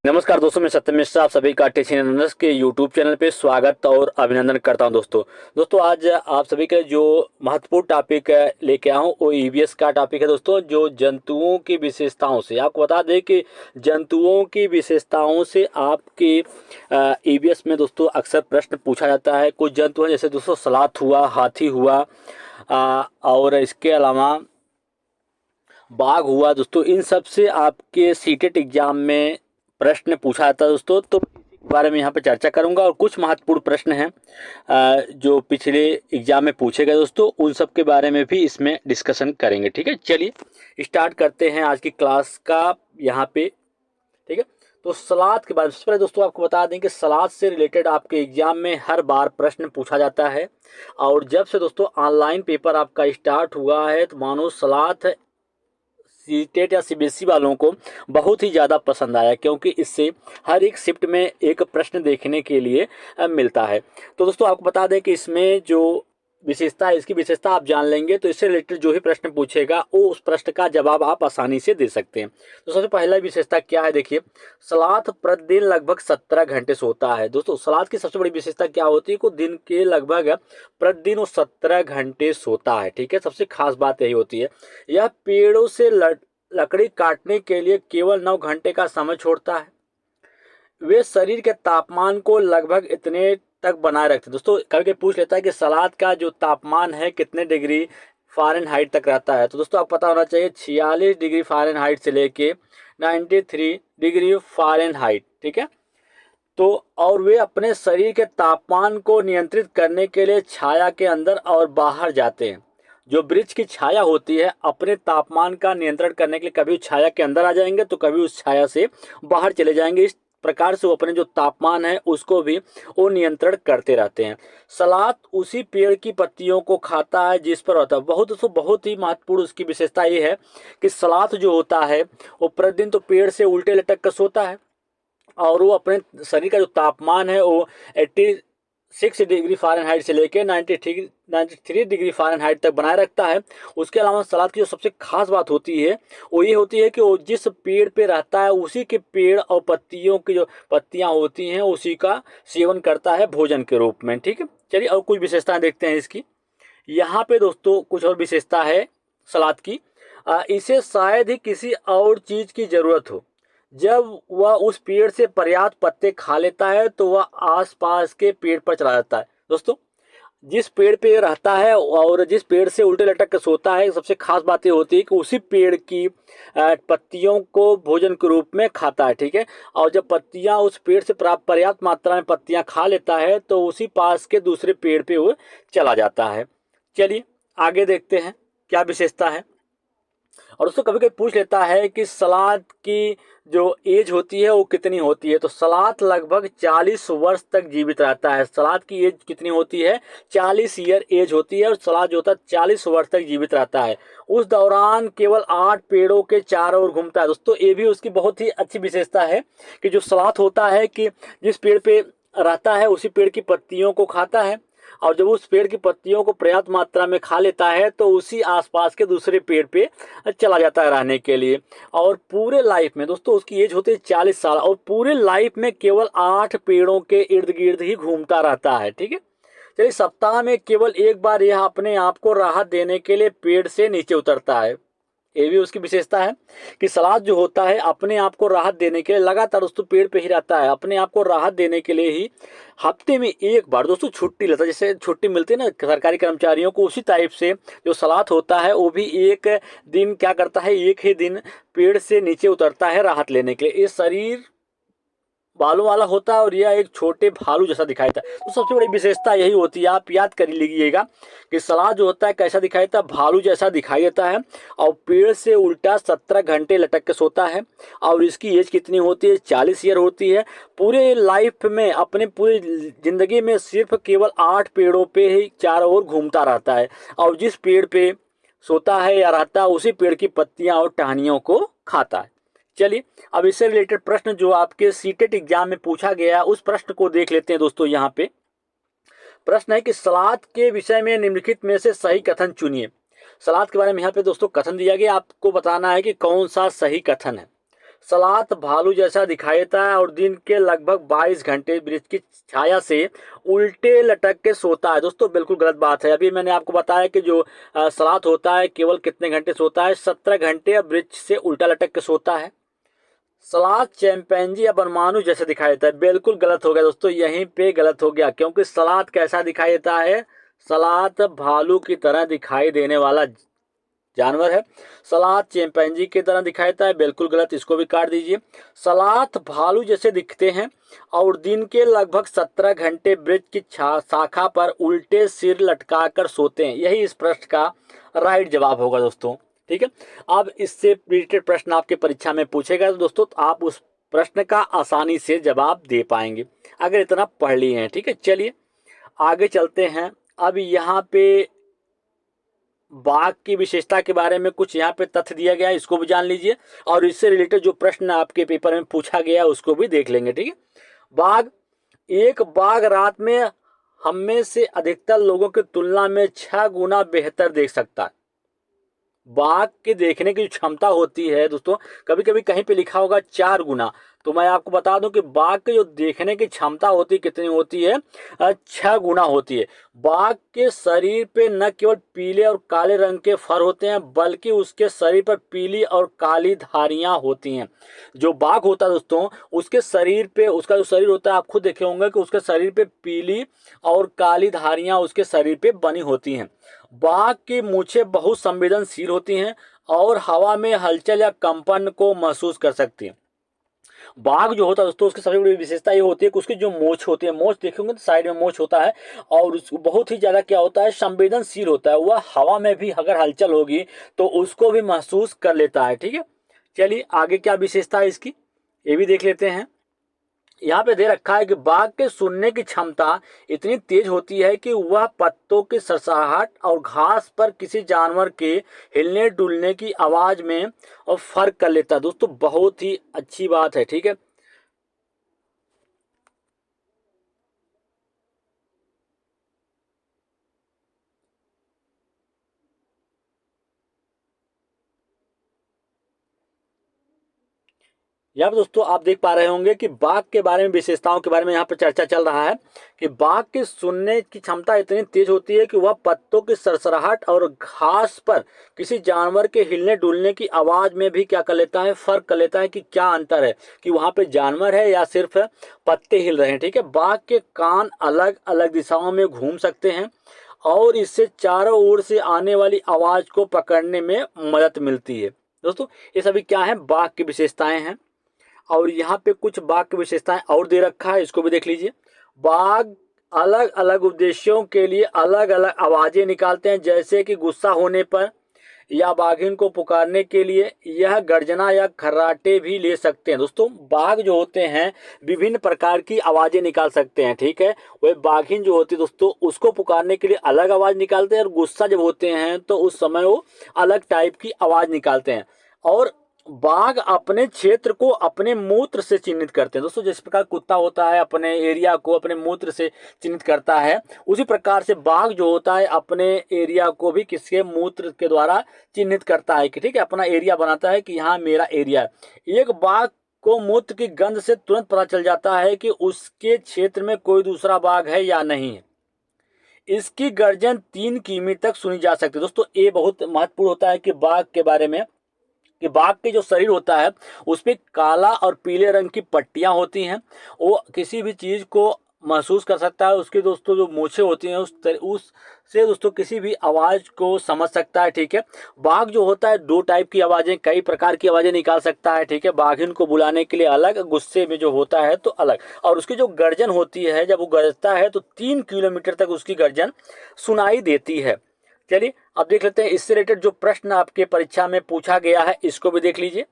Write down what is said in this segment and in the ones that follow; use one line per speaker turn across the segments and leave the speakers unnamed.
नमस्कार दोस्तों, मैं सत्यम मिश्रा आप सभी का टेक्निकल एनालिसिस के यूट्यूब चैनल पे स्वागत और अभिनंदन करता हूं। दोस्तों आज आप सभी के जो महत्वपूर्ण टॉपिक लेके आया हूं वो ईवीएस का टॉपिक है। दोस्तों जो जंतुओं की विशेषताओं से आपको बता दें कि जंतुओं की विशेषताओं से आपके ईवीएस में दोस्तों अक्सर प्रश्न पूछा जाता है। कुछ जंतु हैं जैसे दोस्तों सलाथ हुआ, हाथी हुआ और इसके अलावा बाघ हुआ। दोस्तों इन सब से आपके सीटेट एग्जाम में प्रश्न पूछा जाता है दोस्तों, तो इसी के बारे में यहाँ पे चर्चा करूंगा। और कुछ महत्वपूर्ण प्रश्न हैं जो पिछले एग्जाम में पूछे गए दोस्तों, उन सब के बारे में भी इसमें डिस्कशन करेंगे। ठीक है, चलिए स्टार्ट करते हैं आज की क्लास का यहाँ पे। ठीक है, तो सलाद के बारे में सबसे पहले दोस्तों आपको बता दें कि सलाद से रिलेटेड आपके एग्जाम में हर बार प्रश्न पूछा जाता है। और जब से दोस्तों ऑनलाइन पेपर आपका स्टार्ट हुआ है तो मानो सलाद सीटेट या सीबीएसई वालों को बहुत ही ज़्यादा पसंद आया, क्योंकि इससे हर एक शिफ्ट में एक प्रश्न देखने के लिए मिलता है। तो दोस्तों आपको बता दें कि इसमें जो विशेषता है, इसकी विशेषता आप जान लेंगे तो इससे रिलेटेड जो भी प्रश्न पूछेगा वो उस प्रश्न का जवाब आप आसानी से दे सकते हैं। तो सबसे पहला विशेषता क्या है, देखिए सलाद प्रतिदिन लगभग 17 घंटे सोता है। दोस्तों सलाद की सबसे बड़ी विशेषता क्या होती है कि दिन के लगभग प्रतिदिन वो 17 घंटे सोता है। ठीक है, सबसे खास बात यही होती है। यह पेड़ों से लकड़ी काटने के लिए केवल 9 घंटे का समय छोड़ता है। वे शरीर के तापमान को लगभग इतने तक बनाए रखते हैं। दोस्तों कभी कभी पूछ लेता है कि सलाद का जो तापमान है कितने डिग्री फ़ारेनहाइट तक रहता है। तो दोस्तों आपको पता होना चाहिए 46 डिग्री फ़ारेनहाइट से लेके 93 डिग्री फ़ारेनहाइट। ठीक है, तो और वे अपने शरीर के तापमान को नियंत्रित करने के लिए छाया के अंदर और बाहर जाते हैं। जो वृक्ष की छाया होती है, अपने तापमान का नियंत्रण करने के लिए कभी उस छाया के अंदर आ जाएंगे तो कभी उस छाया से बाहर चले जाएंगे। इस प्रकार से वो अपने जो तापमान है उसको भी वो नियंत्रण करते रहते हैं। सलाद उसी पेड़ की पत्तियों को खाता है जिस पर होता है। बहुत ही महत्वपूर्ण उसकी विशेषता ये है कि सलाद जो होता है वो प्रतिदिन तो पेड़ से उल्टे लटक कर सोता है और वो अपने शरीर का जो तापमान है वो 86 डिग्री फ़ारेनहाइट से लेकर 93 डिग्री फ़ारेनहाइट तक बनाए रखता है। उसके अलावा सलाद की जो सबसे खास बात होती है वो ये होती है कि वो जिस पेड़ पे रहता है उसी के पेड़ और पत्तियों की जो पत्तियां होती हैं उसी का सेवन करता है भोजन के रूप में। ठीक है, चलिए और कुछ विशेषताएं देखते हैं इसकी। यहाँ पे दोस्तों कुछ और विशेषता है सलाद की। इसे शायद ही किसी और चीज़ की ज़रूरत हो। जब वह उस पेड़ से पर्याप्त पत्ते खा लेता है तो वह आसपास के पेड़ पर चला जाता है। दोस्तों जिस पेड़ पे रहता है और जिस पेड़ से उल्टे लटक कर सोता है, सबसे खास बात ये होती है कि उसी पेड़ की पत्तियों को भोजन के रूप में खाता है। ठीक है, और जब पत्तियां उस पेड़ से पर्याप्त मात्रा में पत्तियां खा लेता है तो उसी पास के दूसरे पेड़ पे वो चला जाता है। चलिए आगे देखते हैं क्या विशेषता है। और उसको कभी कभी पूछ लेता है कि सलाद की जो एज होती है वो कितनी होती है। तो सलाद लगभग 40 वर्ष तक जीवित रहता है। सलाद की एज कितनी होती है, 40 ईयर एज होती है और सलाद जो होता है 40 वर्ष तक जीवित रहता है। उस दौरान केवल 8 पेड़ों के चारों ओर घूमता है। दोस्तों ये भी उसकी बहुत ही अच्छी विशेषता है कि जो सलाद होता है कि जिस पेड़ पे रहता है उसी पेड़ की पत्तियों को खाता है और जब उस पेड़ की पत्तियों को पर्याप्त मात्रा में खा लेता है तो उसी आसपास के दूसरे पेड़ पे चला जाता है रहने के लिए। और पूरे लाइफ में दोस्तों उसकी एज होती है 40 साल और पूरे लाइफ में केवल 8 पेड़ों के इर्द गिर्द ही घूमता रहता है। ठीक है, चलिए सप्ताह में केवल एक बार यह अपने आप को राहत देने के लिए पेड़ से नीचे उतरता है। ये भी उसकी विशेषता है कि सलाद जो होता है अपने आप को राहत देने के लिए लगातार दोस्तों पेड़ पे ही रहता है। अपने आप को राहत देने के लिए ही हफ्ते में एक बार दोस्तों छुट्टी लेता है। जैसे छुट्टी मिलती है ना सरकारी कर्मचारियों को, उसी टाइप से जो सलाद होता है वो भी एक दिन क्या करता है, एक ही दिन पेड़ से नीचे उतरता है राहत लेने के लिए। ये शरीर बालों वाला होता है और यह एक छोटे भालू जैसा दिखाई देता है। तो सबसे बड़ी विशेषता यही होती है, आप याद कर लीजिएगा कि सलाद जो होता है कैसा दिखाई देता है, भालू जैसा दिखाई देता है और पेड़ से उल्टा 17 घंटे लटक के सोता है। और इसकी एज कितनी होती है, 40 ईयर होती है। पूरे लाइफ में अपने पूरी जिंदगी में सिर्फ केवल 8 पेड़ों पे ही चारों ओर घूमता रहता है और जिस पेड़ पे सोता है या रहता है उसी पेड़ की पत्तियां और टहनियों को खाता है। चलिए अब इससे रिलेटेड प्रश्न जो आपके सीटेट एग्जाम में पूछा गया उस प्रश्न को देख लेते हैं। दोस्तों यहाँ पे प्रश्न है कि सलाद के विषय में निम्नलिखित में से सही कथन चुनिए। सलाद के बारे में यहाँ पे दोस्तों कथन दिया गया, आपको बताना है कि कौन सा सही कथन है। सलात भालू जैसा दिखाई देता है और दिन के लगभग 22 घंटे वृक्ष की छाया से उल्टे लटक के सोता है। दोस्तों बिल्कुल गलत बात है। अभी मैंने आपको बताया कि जो सलात होता है केवल कितने घंटे सोता है, 17 घंटे वृक्ष से उल्टा लटक के सोता है। सलाद चैंपैंजी या बरमाणु जैसे दिखाई देता है, बिल्कुल गलत हो गया दोस्तों, यहीं पे गलत हो गया, क्योंकि सलाद कैसा दिखाई देता है, सलाद भालू की तरह दिखाई देने वाला जानवर है। सलाद चैंपैंजी की तरह दिखाई देता है, बिल्कुल गलत, इसको भी काट दीजिए। सलाद भालू जैसे दिखते हैं और दिन के लगभग 17 घंटे वृक्ष की शाखा पर उल्टे सिर लटकाकर सोते हैं, यही इस प्रश्न का राइट जवाब होगा दोस्तों। ठीक है, अब इससे रिलेटेड प्रश्न आपके परीक्षा में पूछेगा तो दोस्तों आप उस प्रश्न का आसानी से जवाब दे पाएंगे अगर इतना पढ़ लिए हैं। ठीक है, चलिए आगे चलते हैं। अब यहाँ पे बाघ की विशेषता के बारे में कुछ यहाँ पे तथ्य दिया गया है, इसको भी जान लीजिए और इससे रिलेटेड जो प्रश्न आपके पेपर में पूछा गया है उसको भी देख लेंगे। ठीक है, एक बाघ रात में हम में से अधिकतर लोगों की तुलना में 6 गुना बेहतर देख सकता है। बाघ के देखने की जो क्षमता होती है दोस्तों, कभी कभी कहीं पे लिखा होगा 4 गुना, तो मैं आपको बता दूं कि बाघ के जो देखने की क्षमता होती है कितनी होती है, 6 गुना होती है। बाघ के शरीर पे न केवल पीले और काले रंग के फर होते हैं बल्कि उसके शरीर पर पीली और काली धारियां होती हैं। जो बाघ होता है दोस्तों, उसके शरीर पे, उसका जो शरीर होता है आप खुद देखे होंगे कि उसके शरीर पे पीली और काली धारियां उसके शरीर पे बनी होती हैं। बाघ की मूछें बहुत संवेदनशील होती हैं और हवा में हलचल या कंपन को महसूस कर सकती हैं। बाघ जो होता है दोस्तों, उसकी सबसे बड़ी विशेषता ये होती है कि उसकी जो मूछ होती है, मूछ देखेंगे तो साइड में मूछ होता है और उसको बहुत ही ज्यादा क्या होता है, संवेदनशील होता है। वह हवा में भी अगर हलचल होगी तो उसको भी महसूस कर लेता है। ठीक है, चलिए आगे क्या विशेषता है इसकी ये भी देख लेते हैं। यहाँ पे दे रखा है कि बाघ के सुनने की क्षमता इतनी तेज होती है कि वह पत्तों की सरसराहट और घास पर किसी जानवर के हिलने डुलने की आवाज में और फर्क कर लेता है। दोस्तों बहुत ही अच्छी बात है। ठीक है, यहाँ पे दोस्तों आप देख पा रहे होंगे कि बाघ के बारे में, विशेषताओं के बारे में यहाँ पे चर्चा चल रहा है कि बाघ की सुनने की क्षमता इतनी तेज होती है कि वह पत्तों की सरसराहट और घास पर किसी जानवर के हिलने डुलने की आवाज में भी क्या कर लेता है, फर्क कर लेता है कि क्या अंतर है, कि वहां पे जानवर है या सिर्फ पत्ते हिल रहे हैं। ठीक है, बाघ के कान अलग अलग दिशाओं में घूम सकते हैं और इससे चारों ओर से आने वाली आवाज को पकड़ने में मदद मिलती है। दोस्तों ये सभी क्या है, बाघ की विशेषताएं हैं। और यहाँ पे कुछ बाघ की विशेषताएं और दे रखा है, इसको भी देख लीजिए। बाघ अलग अलग उद्देश्यों के लिए अलग अलग आवाजें निकालते हैं, जैसे कि गुस्सा होने पर या बाघिन को पुकारने के लिए यह गर्जना या खर्राटे भी ले सकते हैं। दोस्तों बाघ जो होते हैं विभिन्न प्रकार की आवाजें निकाल सकते हैं। ठीक है, वह बाघिन जो होती है दोस्तों उसको पुकारने के लिए अलग आवाज निकालते हैं और गुस्सा जब होते हैं तो उस समय वो अलग टाइप की आवाज निकालते हैं। और बाघ अपने क्षेत्र को अपने मूत्र से चिन्हित करते हैं। दोस्तों जिस प्रकार कुत्ता होता है अपने एरिया को अपने मूत्र से चिन्हित करता है, उसी प्रकार से बाघ जो होता है अपने एरिया को भी किसके मूत्र के द्वारा चिन्हित करता है कि ठीक है, अपना एरिया बनाता है कि यहाँ मेरा एरिया है। एक बाघ को मूत्र की गंध से तुरंत पता चल जाता है कि उसके क्षेत्र में कोई दूसरा बाघ है या नहीं है। इसकी गर्जन 3 किमी तक सुनी जा सकती है। दोस्तों ये बहुत महत्वपूर्ण होता है कि बाघ के बारे में, कि बाघ के जो शरीर होता है उस पे काला और पीले रंग की पट्टियां होती हैं। वो किसी भी चीज को महसूस कर सकता है। उसकी दोस्तों जो मूछें होती हैं उस से दोस्तों किसी भी आवाज को समझ सकता है। ठीक है, बाघ जो होता है 2 टाइप की आवाजें, कई प्रकार की आवाजें निकाल सकता है। ठीक है, बाघिन को बुलाने के लिए अलग, गुस्से में जो होता है तो अलग। और उसकी जो गर्जन होती है जब वो गरजता है तो 3 किलोमीटर तक उसकी गर्जन सुनाई देती है। चलिए अब देख लेते हैं इससे रिलेटेड जो प्रश्न आपके परीक्षा में पूछा गया है, इसको भी देख लीजिए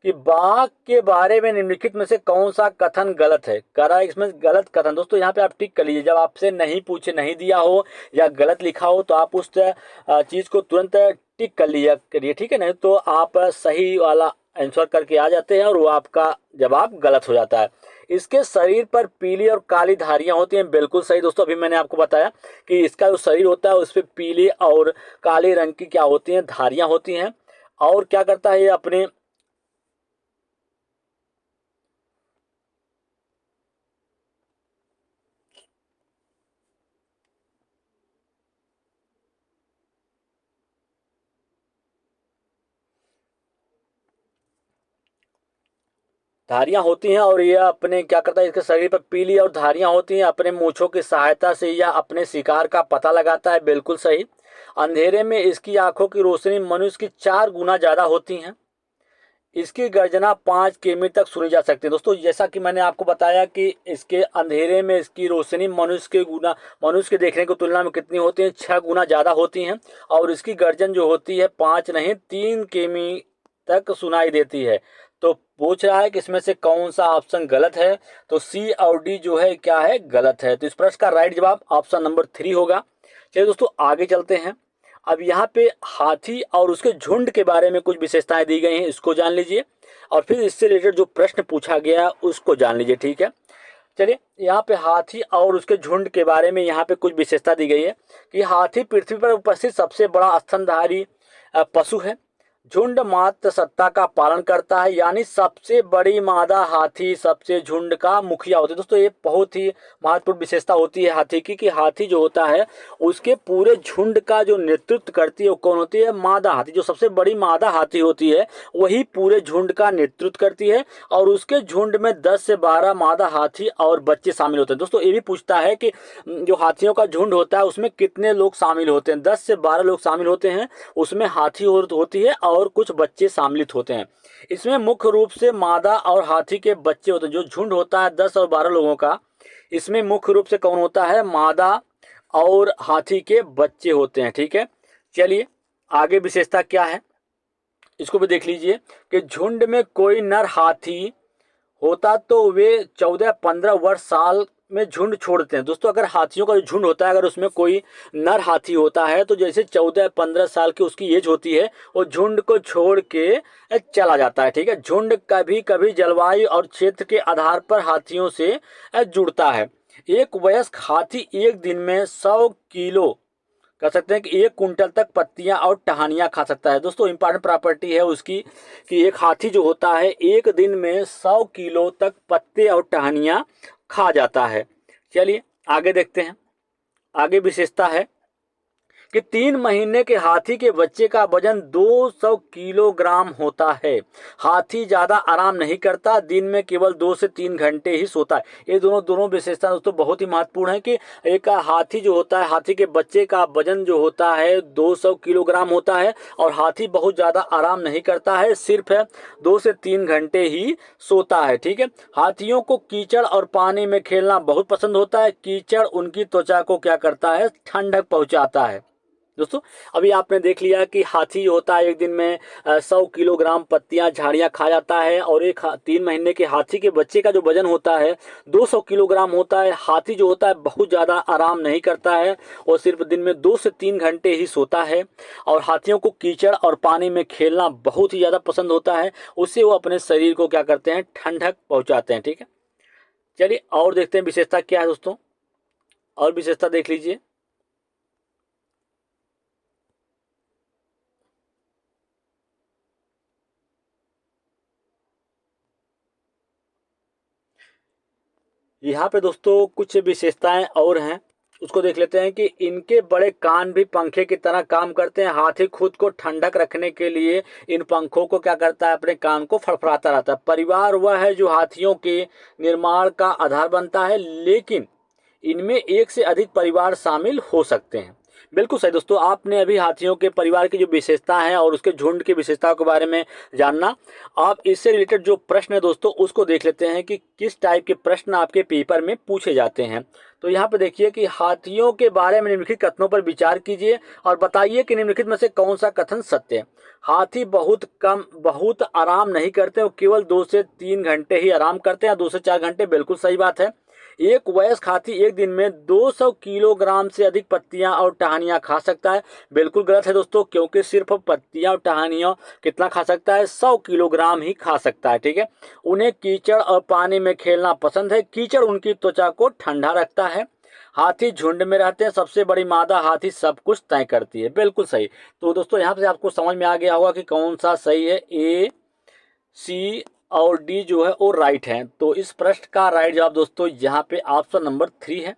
कि बाघ के बारे में निम्नलिखित में से कौन सा कथन गलत है। करा इसमें गलत कथन, दोस्तों यहाँ पे आप टिक कर लीजिए। जब आपसे नहीं पूछे, नहीं दिया हो या गलत लिखा हो तो आप उस चीज को तुरंत टिक कर लिया करिए। ठीक है, नहीं तो आप सही वाला आंसर करके आ जाते हैं और वो आपका जवाब गलत हो जाता है। इसके शरीर पर पीली और काली धारियां होती हैं, बिल्कुल सही दोस्तों। अभी मैंने आपको बताया कि इसका जो शरीर होता है उस पर पीले और काले रंग की क्या होती हैं, धारियां होती हैं। और क्या करता है ये अपने धारियां होती हैं और यह अपने क्या करता है, इसके शरीर पर पीली और धारियां होती हैं, अपने मूंछों की सहायता से यह अपने शिकार का पता लगाता है। बिल्कुल सही। अंधेरे में इसकी आंखों की रोशनी मनुष्य की 4 गुना ज्यादा होती है। इसकी गर्जना 5 किमी तक सुनी जा सकती है। दोस्तों जैसा कि मैंने आपको बताया कि इसके अंधेरे में इसकी रोशनी मनुष्य के देखने की तुलना में कितनी होती है, 6 गुना ज्यादा होती हैं। और इसकी गर्जन जो होती है 5 नहीं 3 किमी तक सुनाई देती है। तो पूछ रहा है कि इसमें से कौन सा ऑप्शन गलत है। तो सी और डी जो है क्या है, गलत है। तो इस प्रश्न का राइट जवाब ऑप्शन नंबर 3 होगा। चलिए दोस्तों आगे चलते हैं। अब यहाँ पे हाथी और उसके झुंड के बारे में कुछ विशेषताएं दी गई हैं, इसको जान लीजिए। और फिर इससे रिलेटेड जो प्रश्न पूछा गया उसको जान लीजिए, ठीक है। चलिए यहाँ पे हाथी और उसके झुंड के बारे में यहाँ पे कुछ विशेषता दी गई है कि हाथी पृथ्वी पर उपस्थित सबसे बड़ा स्तनधारी पशु है। झुंड मात्र सत्ता का पालन करता है, यानी सबसे बड़ी मादा हाथी सबसे झुंड का मुखिया होती है। दोस्तों ये बहुत ही महत्वपूर्ण विशेषता होती है हाथी की, कि हाथी जो होता है उसके पूरे झुंड का जो नेतृत्व करती है वो कौन होती है, मादा हाथी। जो सबसे बड़ी मादा हाथी होती है वही पूरे झुंड का नेतृत्व करती है। और उसके झुंड में 10 से 12 मादा हाथी और बच्चे शामिल होते हैं। दोस्तों ये भी पूछता है कि जो हाथियों का झुंड होता है उसमें कितने लोग शामिल होते हैं। 10 से 12 लोग शामिल होते हैं, उसमें हाथी होती है और कुछ बच्चे सम्मिलित होते हैं। इसमें मुख्य रूप से मादा और हाथी के बच्चे होते हैं। जो झुंड होता है 10 और 12 लोगों का, इसमें मुख्य रूप से कौन होता है, मादा और हाथी के बच्चे होते हैं, ठीक है। चलिए आगे विशेषता क्या है इसको भी देख लीजिए कि झुंड में कोई नर हाथी होता तो वे 14-15 वर्ष साल में झुंड छोड़ते हैं। दोस्तों अगर हाथियों का जो झुंड होता है अगर उसमें कोई नर हाथी होता है तो जैसे 14-15 साल की उसकी एज होती है वो झुंड को छोड़ के चला जाता है, ठीक है। झुंड कभी कभी जलवायु और क्षेत्र के आधार पर हाथियों से जुड़ता है। एक वयस्क हाथी एक दिन में 100 किलो, कह सकते हैं कि 1 कुंटल तक पत्तियां और टहनियां खा सकता है। दोस्तों इंपॉर्टेंट प्रॉपर्टी है उसकी कि एक हाथी जो होता है एक दिन में 100 किलो तक पत्ते और टहनियां खा जाता है। चलिए आगे देखते हैं। आगे विशेषता है कि 3 महीने के हाथी के बच्चे का वजन 200 किलोग्राम होता है। हाथी ज्यादा आराम नहीं करता, दिन में केवल 2 से 3 घंटे ही सोता है। ये दोनों दोनों विशेषता दोस्तों बहुत ही महत्वपूर्ण है कि एक हाथी जो होता है, हाथी के बच्चे का वजन जो होता है 200 किलोग्राम होता है और हाथी बहुत ज्यादा आराम नहीं करता है, सिर्फ 2 से 3 घंटे ही सोता है, ठीक है। हाथियों को कीचड़ और पानी में खेलना बहुत पसंद होता है। कीचड़ उनकी त्वचा को क्या करता है, ठंडक पहुंचाता है। दोस्तों अभी आपने देख लिया कि हाथी होता है एक दिन में 100 किलोग्राम पत्तियां झाड़ियां खा जाता है। और एक 3 महीने के हाथी के बच्चे का जो वजन होता है 200 किलोग्राम होता है। हाथी जो होता है बहुत ज़्यादा आराम नहीं करता है और सिर्फ दिन में 2 से 3 घंटे ही सोता है। और हाथियों को कीचड़ और पानी में खेलना बहुत ही ज़्यादा पसंद होता है, उससे वो अपने शरीर को क्या करते हैं, ठंडक पहुँचाते हैं, ठीक है। चलिए और देखते हैं विशेषता क्या है दोस्तों, और विशेषता देख लीजिए। यहाँ पे दोस्तों कुछ विशेषताएं और हैं, उसको देख लेते हैं कि इनके बड़े कान भी पंखे की तरह काम करते हैं। हाथी खुद को ठंडक रखने के लिए इन पंखों को क्या करता है, अपने कान को फड़फड़ाता रहता है। परिवार वह है जो हाथियों के निर्माण का आधार बनता है, लेकिन इनमें एक से अधिक परिवार शामिल हो सकते हैं। बिल्कुल सही दोस्तों, आपने अभी हाथियों के परिवार की जो विशेषता है और उसके झुंड की विशेषताओं के बारे में जानना। आप इससे रिलेटेड जो प्रश्न है दोस्तों उसको देख लेते हैं कि किस टाइप के प्रश्न आपके पेपर में पूछे जाते हैं। तो यहाँ पे देखिए कि हाथियों के बारे में निम्नलिखित कथनों पर विचार कीजिए और बताइए कि निम्नलिखित में से कौन सा कथन सत्य है। हाथी बहुत आराम नहीं करते, वो केवल 2 से 3 घंटे ही आराम करते हैं, 2 से 4 घंटे, बिल्कुल सही बात है। एक वयस्क हाथी एक दिन में 200 किलोग्राम से अधिक पत्तियां और टहनियां खा सकता है, बिल्कुल गलत है दोस्तों, क्योंकि सिर्फ पत्तियां और टहनियां कितना खा सकता है, 100 किलोग्राम ही खा सकता है, ठीक है। उन्हें कीचड़ और पानी में खेलना पसंद है। कीचड़ उनकी त्वचा को ठंडा रखता है। हाथी झुंड में रहते हैं। सबसे बड़ी मादा हाथी सब कुछ तय करती है, बिल्कुल सही। तो दोस्तों यहाँ से आपको समझ में आ गया होगा कि कौन सा सही है, ए, सी और डी जो है वो राइट है। तो इस प्रश्न का राइट जवाब दोस्तों यहाँ पे ऑप्शन नंबर 3 है।